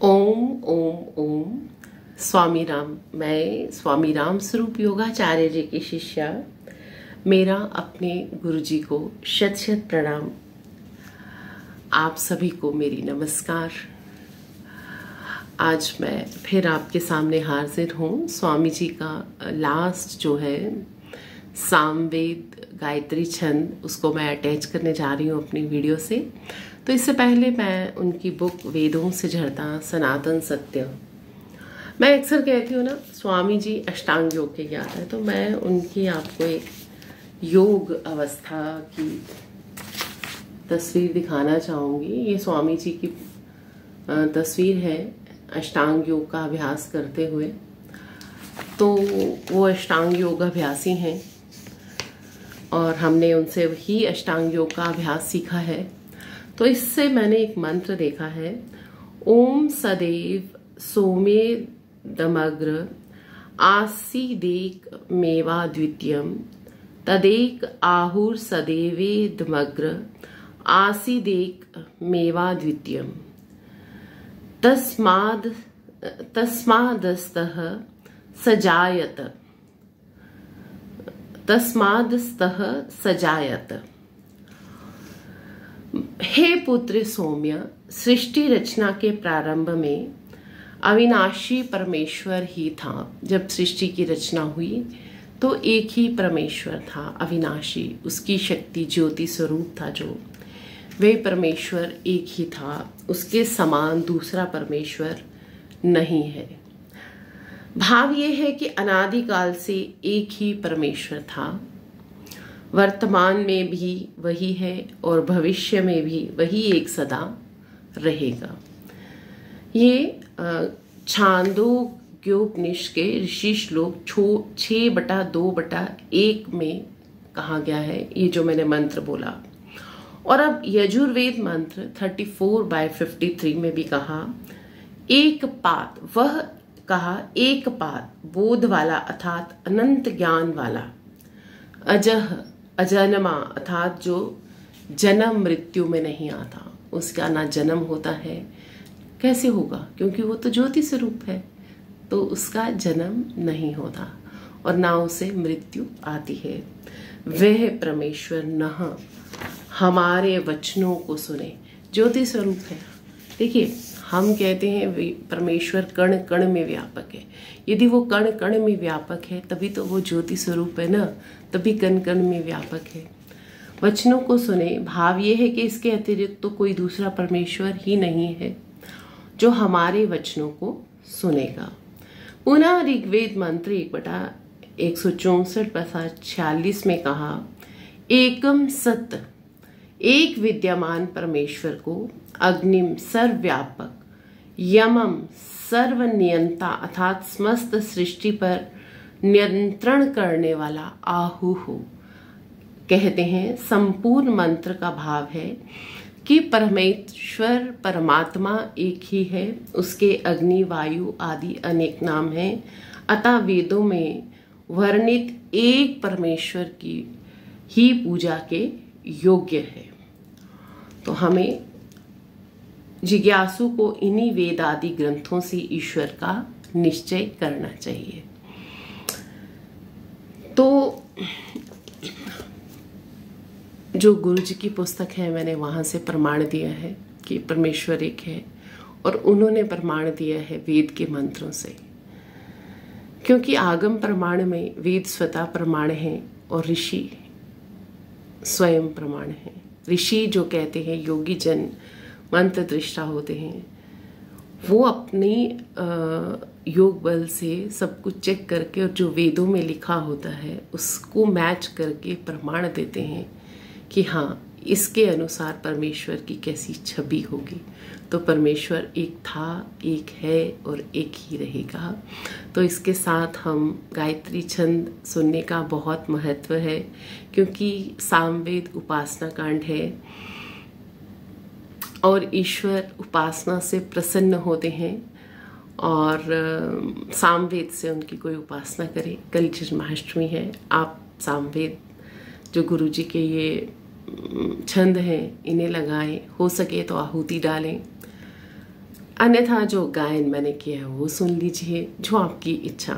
ओम ओम ओम। स्वामी राम। मैं स्वामी राम स्वरूप योगाचार्य जी की शिष्या। मेरा अपने गुरु जी को शत शत प्रणाम। आप सभी को मेरी नमस्कार। आज मैं फिर आपके सामने हाजिर हूँ। स्वामी जी का लास्ट जो है सामवेद गायत्री छंद, उसको मैं अटैच करने जा रही हूँ अपनी वीडियो से। तो इससे पहले मैं उनकी बुक वेदों से झरता सनातन सत्य, मैं अक्सर कहती हूँ ना, स्वामी जी अष्टांग योग के ज्ञाता है, तो मैं उनकी आपको एक योग अवस्था की तस्वीर दिखाना चाहूँगी। ये स्वामी जी की तस्वीर है अष्टांग योग का अभ्यास करते हुए। तो वो अष्टांग योग अभ्यासी हैं और हमने उनसे ही अष्टांग योग का अभ्यास सीखा है। तो इससे मैंने एक मंत्र देखा है, ओम सदैव सोमे दमग्र आसीदेक मेवा द्वितीयम तदेक आहुर सदैवे दमग्र आसीदेक मेवा द्वितीयम तस्मादस्तः सजायत। हे पुत्र सौम्य, सृष्टि रचना के प्रारंभ में अविनाशी परमेश्वर ही था। जब सृष्टि की रचना हुई तो एक ही परमेश्वर था, अविनाशी। उसकी शक्ति ज्योति स्वरूप था, जो वह परमेश्वर एक ही था। उसके समान दूसरा परमेश्वर नहीं है। भाव यह है कि अनादिकाल से एक ही परमेश्वर था। वर्तमान में भी वही है और भविष्य में भी वही एक सदा रहेगा। ये छांदोग्योपनिषद के ऋषि श्लोक 6/2/1 में कहा गया है, ये जो मैंने मंत्र बोला। और अब यजुर्वेद मंत्र 34/53 में भी कहा एक पात, वह कहा एक पात बोध वाला अर्थात अनंत ज्ञान वाला, अजह अजन्मा अर्थात जो जन्म मृत्यु में नहीं आता, उसका ना जन्म होता है। कैसे होगा? क्योंकि वो तो ज्योति स्वरूप है, तो उसका जन्म नहीं होता और ना उसे मृत्यु आती है। वह परमेश्वर नह हमारे वचनों को सुने। ज्योति स्वरूप है। देखिए, हम कहते हैं परमेश्वर कण कण में व्यापक है। यदि वो कण कण में व्यापक है तभी तो वो ज्योति स्वरूप है ना, तभी कण कण में व्यापक है। वचनों को सुने, भाव ये है कि इसके अतिरिक्त तो कोई दूसरा परमेश्वर ही नहीं है जो हमारे वचनों को सुनेगा। पुनः ऋग्वेद मंत्र 1/164/46 में कहा एकम सत, एक विद्यमान परमेश्वर को अग्निम सर्वव्यापक, यमम सर्वनियंता अर्थात समस्त सृष्टि पर नियंत्रण करने वाला आहुः कहते हैं। संपूर्ण मंत्र का भाव है कि परमेश्वर परमात्मा एक ही है, उसके अग्नि वायु आदि अनेक नाम हैं। अतः वेदों में वर्णित एक परमेश्वर की ही पूजा के योग्य है। तो हमें जिज्ञासु को इन्हीं वेद आदि ग्रंथों से ईश्वर का निश्चय करना चाहिए। तो जो गुरु जी की पुस्तक है, मैंने वहां से प्रमाण दिया है कि परमेश्वर एक है, और उन्होंने प्रमाण दिया है वेद के मंत्रों से। क्योंकि आगम प्रमाण में वेद स्वतः प्रमाण है और ऋषि स्वयं प्रमाण है। ऋषि जो कहते हैं, योगी जन मंत्र दृष्टा होते हैं, वो अपनी योग बल से सब कुछ चेक करके और जो वेदों में लिखा होता है उसको मैच करके प्रमाण देते हैं कि हाँ, इसके अनुसार परमेश्वर की कैसी छवि होगी। तो परमेश्वर एक था, एक है और एक ही रहेगा। तो इसके साथ हम गायत्री छंद सुनने का बहुत महत्व है, क्योंकि सामवेद उपासना कांड है और ईश्वर उपासना से प्रसन्न होते हैं और सामवेद से उनकी कोई उपासना करे। कल जन्माष्टमी है, आप सामवेद जो गुरु जी के ये छंद हैं इन्हें लगाएं, हो सके तो आहुति डालें। अन्यथा जो गायन मैंने किया है वो सुन लीजिए, जो आपकी इच्छा।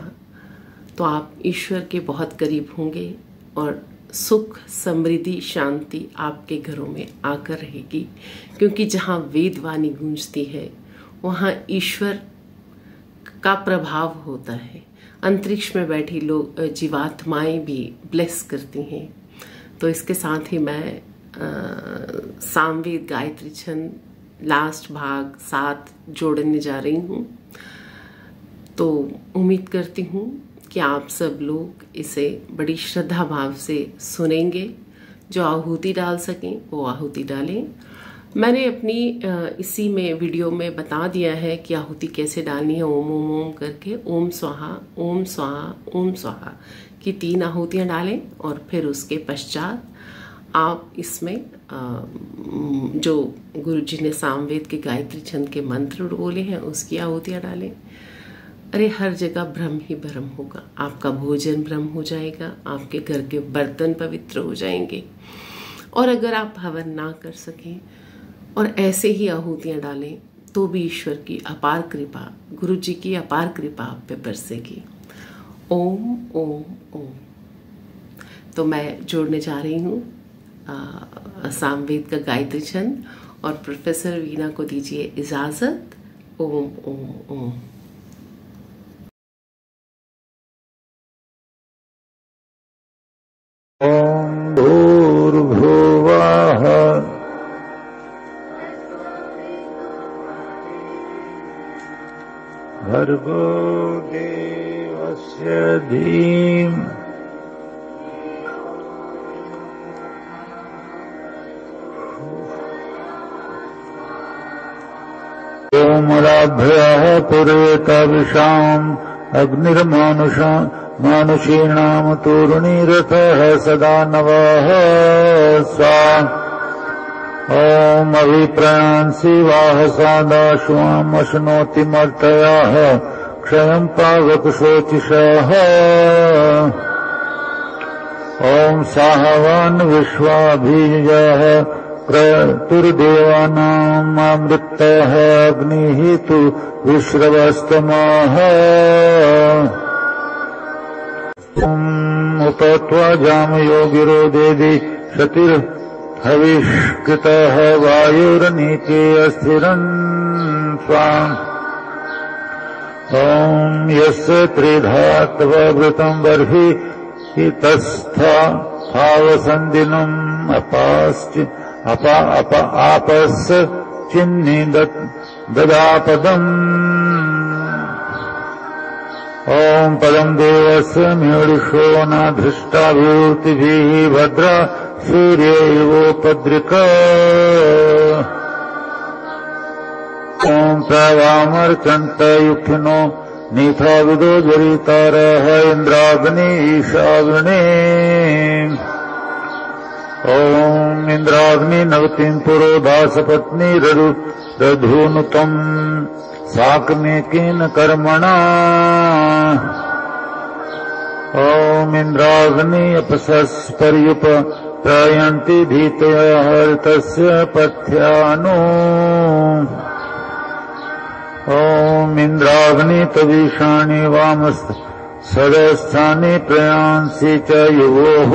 तो आप ईश्वर के बहुत करीब होंगे और सुख, समृद्धि, शांति आपके घरों में आकर रहेगी, क्योंकि जहाँ वेद वाणी गूंजती है वहाँ ईश्वर का प्रभाव होता है। अंतरिक्ष में बैठी लोग जीवात्माएं भी ब्लेस करती हैं। तो इसके साथ ही मैं सामवेद गायत्री छंद लास्ट भाग 7 जोड़ने जा रही हूँ। तो उम्मीद करती हूँ कि आप सब लोग इसे बड़ी श्रद्धा भाव से सुनेंगे। जो आहुति डाल सकें वो आहुति डालें। मैंने अपनी इसी में वीडियो में बता दिया है कि आहुति कैसे डालनी है। ओम ओम ओम करके ओम स्वाहा ओम स्वाहा ओम स्वाहा की 3 आहुतियाँ डालें और फिर उसके पश्चात आप इसमें जो गुरु जी ने सामवेद के गायत्री छंद के मंत्र बोले हैं उसकी आहुतियाँ डालें। अरे हर जगह ब्रह्म ही ब्रह्म होगा। आपका भोजन ब्रह्म हो जाएगा, आपके घर के बर्तन पवित्र हो जाएंगे। और अगर आप हवन ना कर सकें और ऐसे ही आहुतियाँ डालें तो भी ईश्वर की अपार कृपा, गुरु जी की अपार कृपा आप पे बरसेगी। ओम ओम ओम। तो मैं जोड़ने जा रही हूँ सामवेद का गायत्री छंद और प्रोफेसर वीना को दीजिए इजाजत। ओम ओम ओम। ओम भूर्भुवः भर्गो देवस्य धीमहि ओमराभ्यः पुरेतविषाम् अग्निर्मानुषीणाम् तूर्णीरथः सदा नवः सा ॐ अभिप्रयांसि वाहसादाश्वाम् अश्नोति मर्तयाः क्षयम् पावकशोचिषः ॐ साहवान् विश्वाभिजयः क्रतुर्देवानाम् अमृतः अग्निः तु विश्रवस्तमः उपत्वा जामयोगिरो देदि क्षतिर्हविष्कृतः वायुर्नीचे अस्थिरन् स्वाम् ॐ यस्य त्रिधात्ववृतम् बर्हि तस्था भावसन्दिनम् आपस् चिन्नि ददापदम् ॐ पदम् देवस्य मेढुषो न धृष्टाभिवृत्तिभिः भद्रा सूर्यैवोपद्रिक ॐ प्रवामर्चन्त युक्तिनो नीथाविदो जरितारः इन्द्राग्नि ईशाग्ने ॐ इन्द्राग्नि नवतिम् पुरोधासपत्नी रधूनुतम् साकमेकेन कर्मणा ॐ इन्द्राग्नि अपसस्पर्युप प्रयन्ति धीतया हरितस्य पथ्यानो ॐ इन्द्राग्नि तवीषाणि वामस्थ सदस्थानि प्रयांसि च युवोः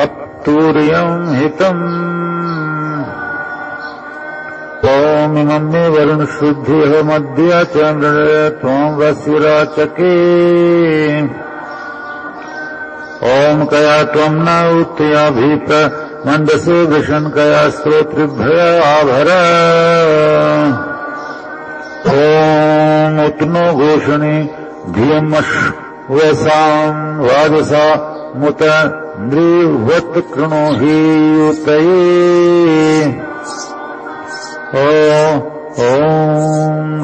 अप्तूर्यम् हितम् ॐ इमं मे वरुणशुद्धिः मध्य च मृणय त्वं वस्विराचके ॐ कया त्वं न उत्तयाभिप्र मन्दसे वृषन् कया स्तोत्रिभ्य आभर ॐ उत्नो घोषणे धियमश्वसाम् वाजसा मुत नृवत् कृणोहि युतये ॐ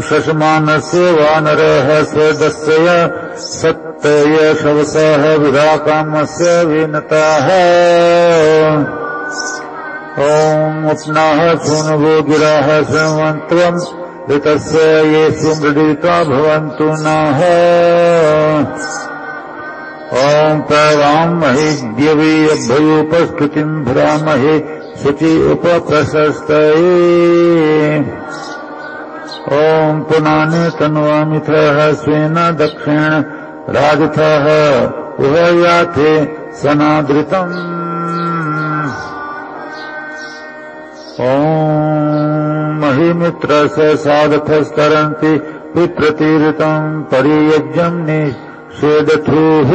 शशमानस्य वानरः स्वदस्य सत्तय शवसः विराकामस्य विनताः ॐ उपनाः सूनवो गिराः शृण्वन्त्वम् ऋतस्य ये सुमृडिता भवन्तु नः ॐ प्रवामहे द्यवे अभयोपस्थितिम् भ्रामहे शुचि उपप्रशस्तये ॐ पुनाने तन्वामिथः स्वेन दक्षिण राजथः उभयाथे सनादृतम् ॐ महिमित्रस्य साधथस्तरन्ति विप्रतीरितम् परियज्ञम् निषेदथुः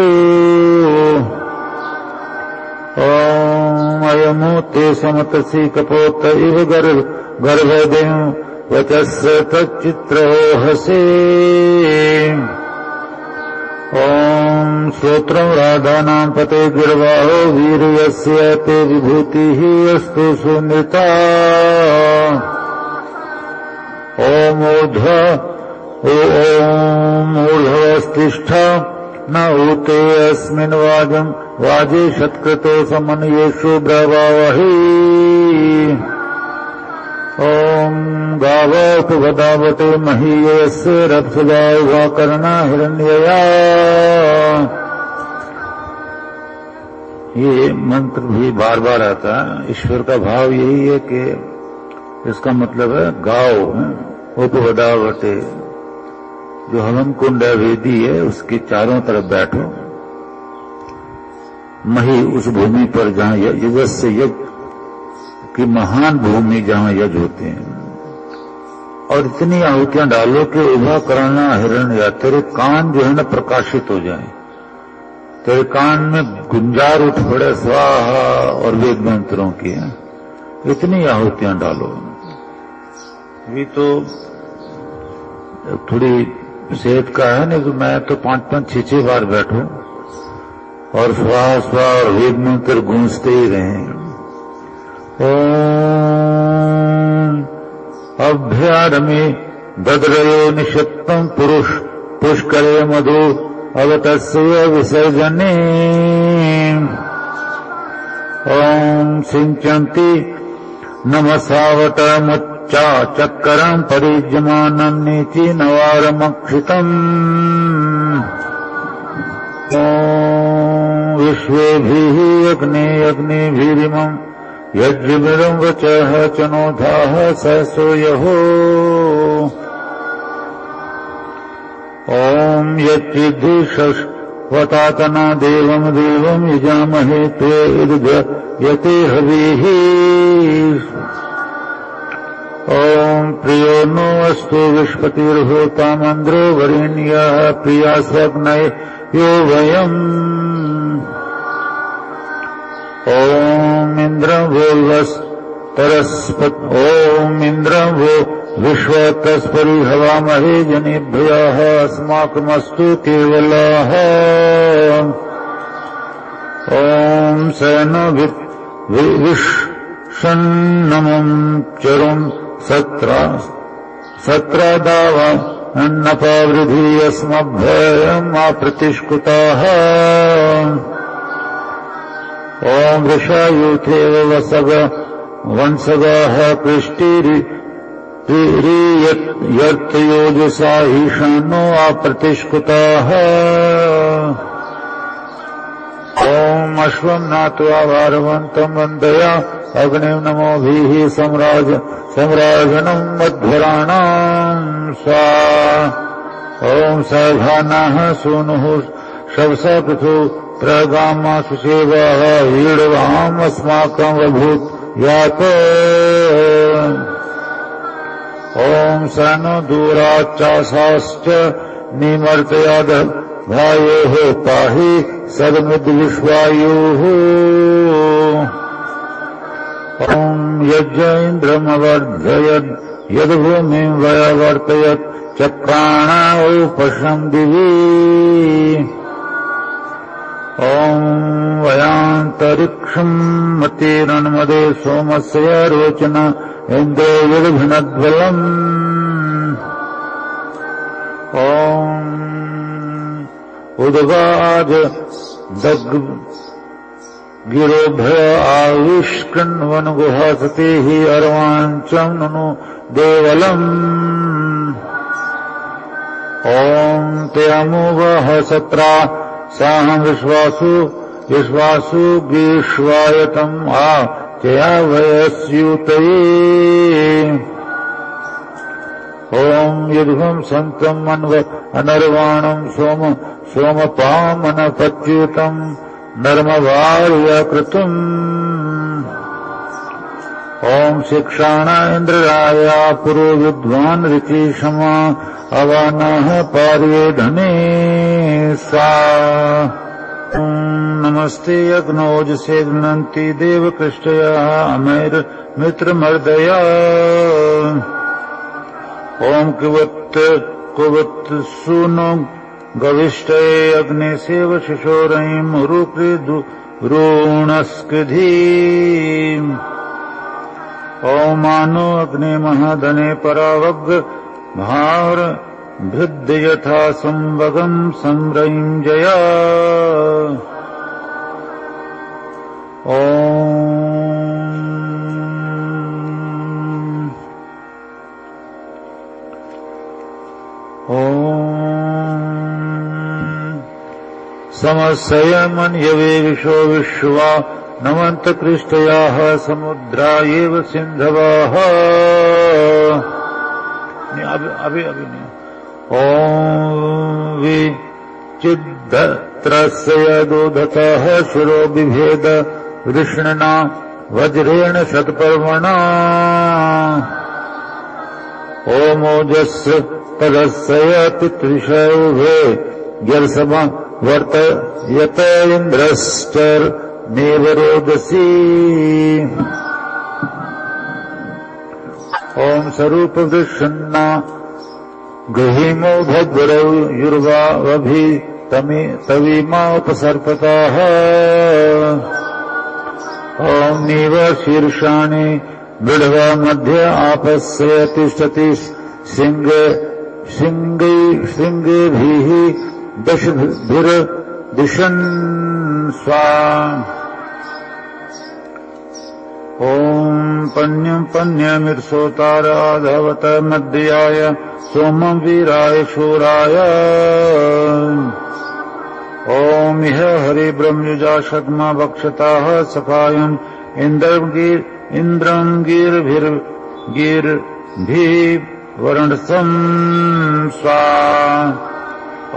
ॐ अयमूते समतसि कपोत इव गर्भदिं वचस्य तच्चित्रोहसे ॐ श्रोत्रम् राधानां पते गिर्वाहो वीर्यस्य ते विभूतिः अस्तु सुनृता ॐ ऊर्ध्वस्तिष्ठ न ऊते अस्मिन् वाजे शतक्रतो समन्येषु ब्रवावहि ॐ गावोपवदावते महीयस्य रप्सदा उभाकर्णा हिरण्यया। ये मंत्र भी बार बार आता है। ईश्वर का भाव यही है कि इसका मतलब है गाओ उपवदावते, जो हवन कुंड वेदी है उसके चारों तरफ बैठो, मही उस भूमि पर जहां यज्ञ की महान भूमि जहां यज्ञ होते हैं, और इतनी आहुतियां डालो कि उभा करना हिरण्य, तेरे कान जो है ना प्रकाशित हो जाए, तेरे कान में गुंजार उठ पड़े स्वाहा और वेद मंत्रों की, इतनी आहुतियां डालो। अभी तो थोड़ी सेहत का है नहीं तो मैं तो 5-5, 6-6 बार बैठूं और स्वाहा स्वाहा और वेद मंत्र गूंजते ही रहे। ओम अभ्यारमे दद्रयो निषत्तम पुरुष पुष्करे मधु अवतस्य विसर्जने ओम सिंचन्ति नमसावटमुच्चा चक्करं परिज्यमानं नीचि नवारमक्षितम् ओम विश्वेभिः अग्निभिरिमम् यज्ञमिदं वचः चनोधाः सहसो यहो ओम यच्चिद्धिषस्वतातना देवं देवं यजामहे ते यते हविः ओम प्रियो नो अस्तु विष्पतिर्होतामन्द्रो वरेण्यः प्रिया स्वग्नये यो वयम् ओम इंद्रं वो तरस्पत ओम इंद्रं वो विश्वतस्परि हवामहे जनेभ्यः अस्माकमस्तु केवलः ओम सेनो विष्णन्नमं चरुं सत्रदावा अन्नपावृधि अस्मभ्यम् अप्रतिष्कुताः ओम वृषायुथे वंसगाः पृष्टिर्यर्तयोजसा ईशानो अप्रतिष्कुताः ओम अश्वं नात्वा वारवन्तं वन्दया अग्निं नमोभिः सम्राजनं मध्वराणां सा ओम सघानः सूनुः शवसा पृथु प्रगामा सुसेवाः वीडवाम् अस्माकं वभूत् यात ओम सनो दूराच्चासाश्च निमर्तयाद भायोः पाहि सदमुद्विश्वायुः ओम यज्ञ इन्द्रमवर्धयद् यद्भूमिं वयवर्तयत् चक्राणोपशं दिवि ओम वयांतरिक्षं मतिरन्मदे सोमस्य रोचन इन्द्रो विर्भिनद्वलम् ओम उद्गाज गिरोभय आविष्कृण्वनुगुहासतिः अर्वाञ्चं ननु देवलम् ओम त्यमुवः सत्रा साहं विश्वासु ग्रीष्वायतम् चया वयस्यूतये ओम युध्वम् सन्तम् अनर्वाणम् सोमपामनपच्युतम् नर्मभार्यकृतम् ॐ शिक्षाण इन्द्राया पुरो विद्वान् ऋचिषमा अवानः पार्ये धने सा नमस्ते अग्नोजसे गृह्णन्ति देवकृष्टया अमैर्मित्रमर्दया ॐ कुवत् सूनो गविष्टे अग्ने सेव शिशोरयिम् रुक्रीद्रोणस्कृधी ॐ मानो अग्ने महाधने परावग् भार भिद्य यथा संवगम् संरयिम् जया ॐ समस्यय मन्यवे विशो विश्वा नमन्तकृष्टयाः समुद्रा एव सिन्धवः अभी नहीं ॐ विचिद्धत्रस्य दोधतः शिरो बिभेद वृष्णना वज्रेण शतपर्वणा ॐ ओजस्य तदस्य पितृषौभे गिर्समा वर्तयत इन्द्रश्चर्नेव रोदसी ॐ स्वरूपवृषन्ना गृहीमो भद्रौ युर्वावभि तवीमा उपसर्पताः ॐ नीव शीर्षाणि बिड्वा मध्य आपस्य तिष्ठति सिंगैभिः दशभिर्दिशन् स्वा ॐ पन्यमिर्सोताराधवत मध्ययाय सोमम् वीराय शूराय ॐ इह हरिब्रह्मयुजा शग्मा वक्षताः सखायम् इन्द्रम् गीर्भिर्वरुणसम् स्वा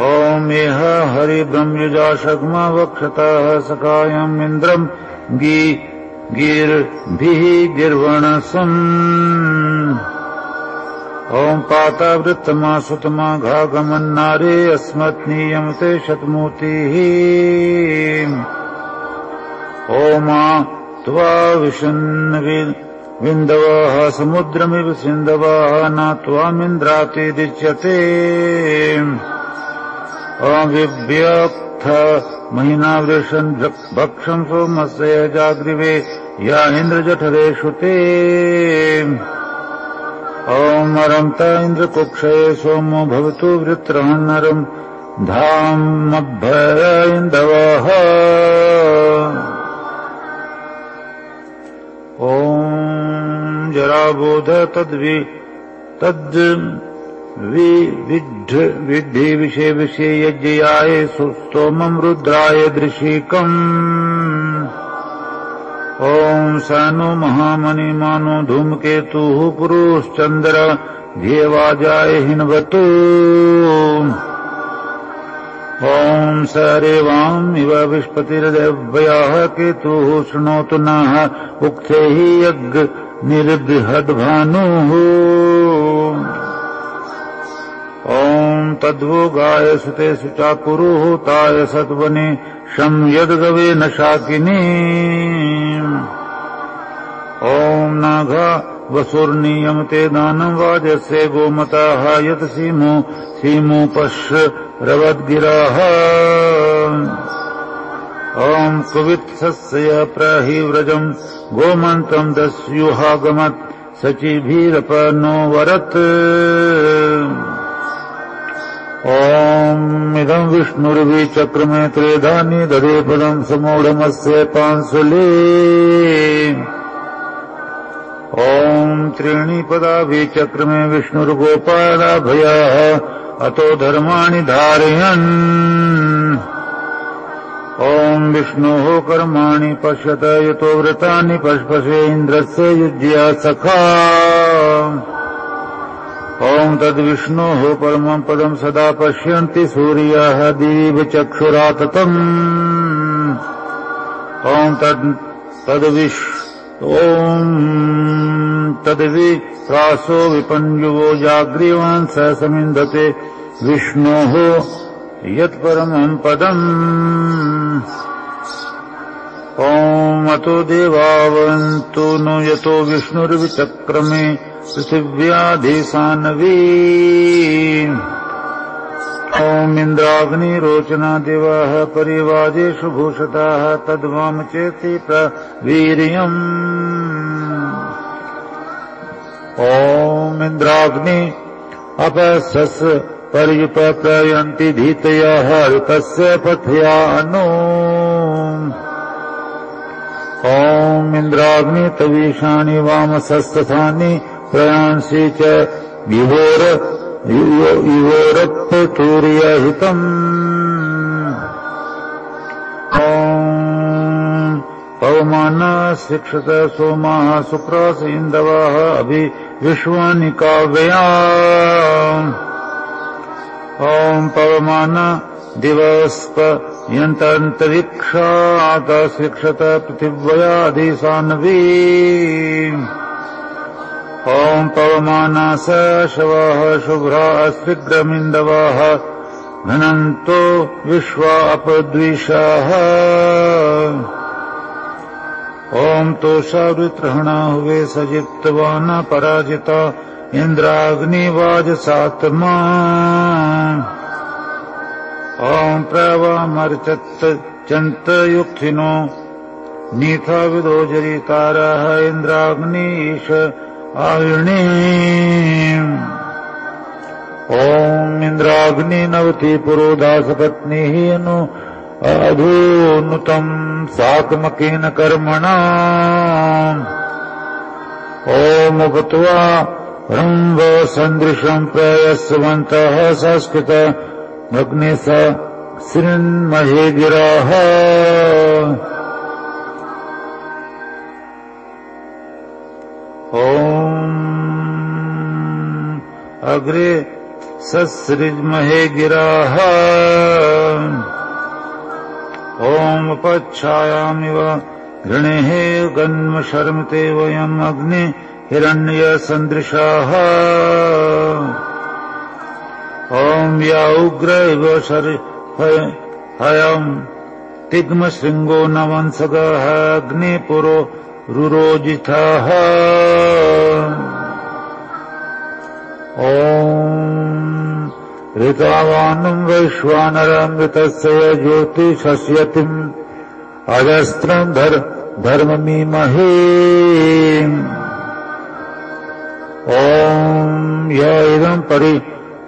ॐ इह हरिब्रह्मयुजा शग्मा वक्षताः सखायम् इन्द्रम् गीर्भिर्वरुणसम् ॐ पातावृत्तमा सुतमा घागमन्नारे अस्मत्नीयमते शतमूर्तिः ॐ त्वा विन्दवः समुद्रमिव सिन्धवः न त्वामिन्द्रातिरिच्यते ॐ विव्यक्त महिना वृषन् भक्षम् सोमस्य जाग्रिवे या इन्द्रजठरे शुते ॐ अरन्त इन्द्रकुक्षये सोमो भवतु वृत्रहन्नरम् धामभय इन्दवः ॐ जराबोध विद्धि विषे यज्ञयाय स्तोमम् रुद्राय दृशीकम् ॐ सानो महामणिमानो धूमकेतुः पुरुश्चन्द्र ध्येवाजाय हिन्वतु ॐ स रेवाम् इव विष्पतिर्देव्याः केतुः शृणोतु नः उक्थैः यज्ञनिर्बृहद्भानुः ॐ तद्वो गाय सुते सुचाकुरुः ताय सद्वने शं यद्गवे न शाकिनी ॐ नाघा वसुर्नियमते दानं वाजस्य गोमताः यत् सीमोपश्रवद्गिराः ॐ कुवित्सस्य प्रहिव्रजम् गोमन्तम् दस्युहागमत् सचिभिरपनो वरत् ॐ इदम् विष्णुर्विचक्रमे त्रेधानि दधे पदम् समूढमस्य पांसुले ॐ त्रीणि पदाभिचक्रमे विष्णुर्गोपालाभयाः अतो धर्माणि धारयन् ॐ विष्णोः कर्माणि पश्यत यतो व्रतानि पश्पशे इन्द्रस्य युज्या सखा ॐ तद्विष्णोः परमं पदं सदा पश्यन्ति सूर्याः दिवि चक्षुराततम् ॐ तद्विप्रासो विपन्युवो जाग्रीवान् स समिन्धते विष्णोः यत्परमं पदम् ॐ अतो देवावन्तु नो यतो विष्णुर्विचक्रमे पृथिव्याधीसान्वी ॐ इन्द्राग्निरोचना दिवः परिवाजेषु भूषताः तद्वाम चेति प्रवीर्यम् ॐ इन्द्राग्नि अपसस् पर्युपप्रयन्ति धीतयः ऋतस्य पथया अनु ॐ इन्द्राग्नि तवीशानि वामसस्तथानि प्रयांसि च इवोरप्तूर्यहितम् ॐ पवमानः शिक्षत सोमाः सुप्रास इन्दवः अभिविश्वानि काव्या ॐ पवमान दिवस्प यन्तरिक्षात शिक्षत पृथिव्याधीसान्वी ॐ पवमानस शवः शुभ्रा अस्विग्रमिन्दवः घनन्तो विश्वा अपद्विषाः ॐ तोषावृत्रहणा हुवे सजित्वान पराजिता इन्द्राग्निवाजसात्मा ॐ प्रवामर्चत्त चन्तयुक्थिनो नीथा विदो जरितारः इन्द्राग्नीश आयुर्णे ॐ इन्द्राग्नि नवति पुरोदासपत्नीः अनु अधूनुतम् साकमकेन कर्मणा ॐ उपत्वा रम्भ सन्दृशम् प्रयस्वन्तः संस्कृत अग्ने स श्रृण्महे गिराः ॐ अग्रे ससृज्महे गिराः ॐ उपच्छायामिव घृणेः गन्म शर्मते वयम् अग्ने हिरण्य सन्दृशाः ॐ या उग्र इव हयम् तिग्म शृङ्गो न वंसगः अग्ने पुरो रुरोजिताः ॐ ऋतावानुम् वैश्वानरमृतस्य ज्योतिषस्यतिम् अजस्त्रम् धर्ममीमहे ॐ य इदम्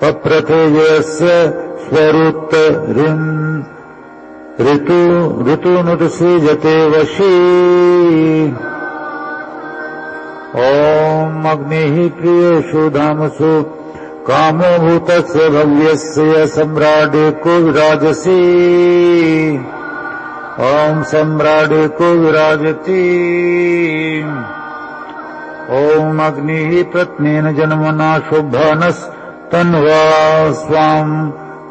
पप्रथे यस्य स्वरुत्तरिन् ऋतुनुत्सीजते वशी ॐ अग्निः प्रियेषु धामसु कामो भूतस्य भव्यस्य सम्राटे को विराजसी ॐ सम्राटे को विराजति ॐ अग्निः प्रत्नेन जन्मना शुभानस्तन्वा स्वाम्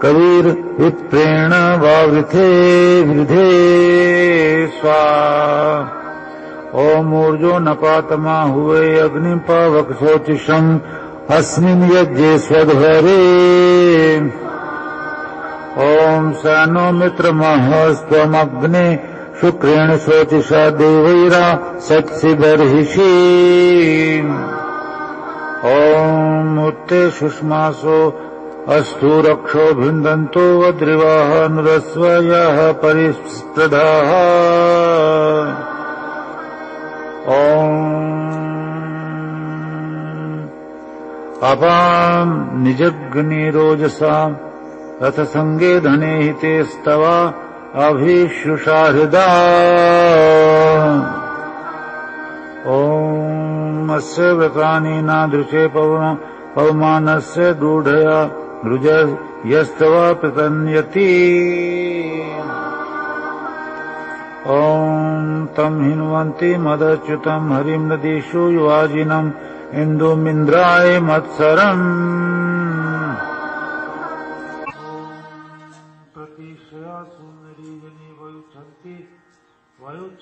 कविर्विप्रेण वा वृधे स्वा ॐ ऊर्जो नपातमा हुए अग्नि पावक शोचिषम् अस्मिन् यज्ञे स्वध्वरे ॐ सनो मित्रमहस्त्वमग्ने शुक्रेण शोचिषा देवैरा सत्सि बर्हिषि ॐ उत्ते सुष्मासो अस्तु रक्षो भिन्दन्तो वद्रिवाः नुरस्वयः परिस्पृधाः ॐ अपाम् निजग्निरोजसाम् रथसङ्गे धने हिते स्तवा अभिश्रुषा हृदा ॐ अस्य व्रतानि नादृशे पवमानस्य दूढया रुज यस्तवा प्रतन्यति ॐ तम् हिन्वन्ति मदच्युतम् हरिम् नदीषु युवाजिनम् इन्दुमिन्द्राय मत्सरम्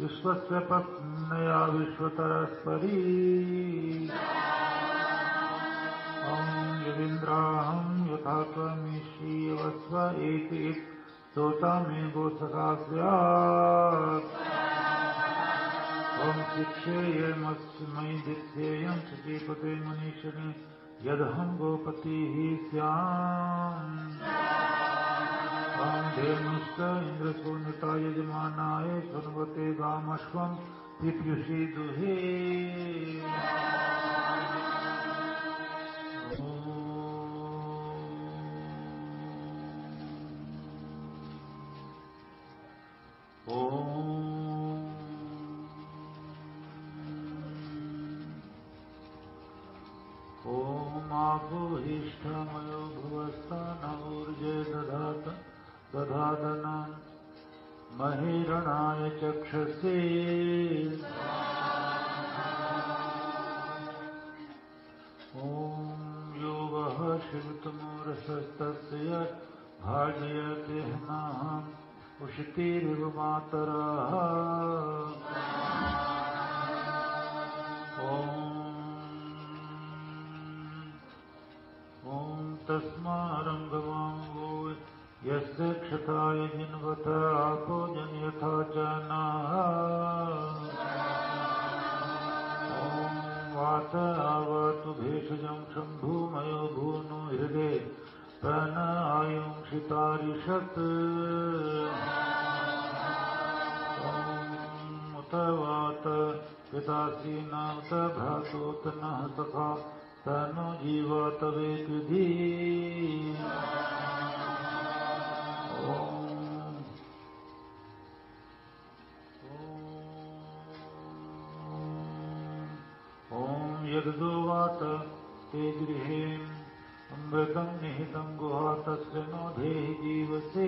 विश्वस्य पत्न्या विश्वतरस्परी ॐ यवीन्द्राहं यथा त्वमीशीवस्व एति सोता मे गोसखा स्यात् ॐ शिक्षेयमस्मै दित्येयं सचीपते मनीषिणे यदहं गोपतिः स्याम् ॐ धेनुश्च इन्द्रसूनिता यजमानाय सुन्वते गामश्वं पीप्युषी दुहे आभूहिष्ठमयो भुवस्तानऊर्जे दधादनं महिरणाय चक्षसे ॐ यो वः शिवतमोरसस्तस्य भाजयते हनाहम् उषितिरिव मातरः ॐ तस्मारङ्गमाङ्गो यस्य क्षताय जिन्वत आपो जन्यथा च नः ॐ वात आवतु भेषजं शम्भुमयो भूनो हृदे प्रण आयुंषितारिषत् ॐ उत वात पितासीन उत भ्रातोत नः सखा तनु जीवत वेद्विधि ॐ यद्दुवात ते गृहे अमृतं निहितं गुहा तस्य नो धेहि जीवसे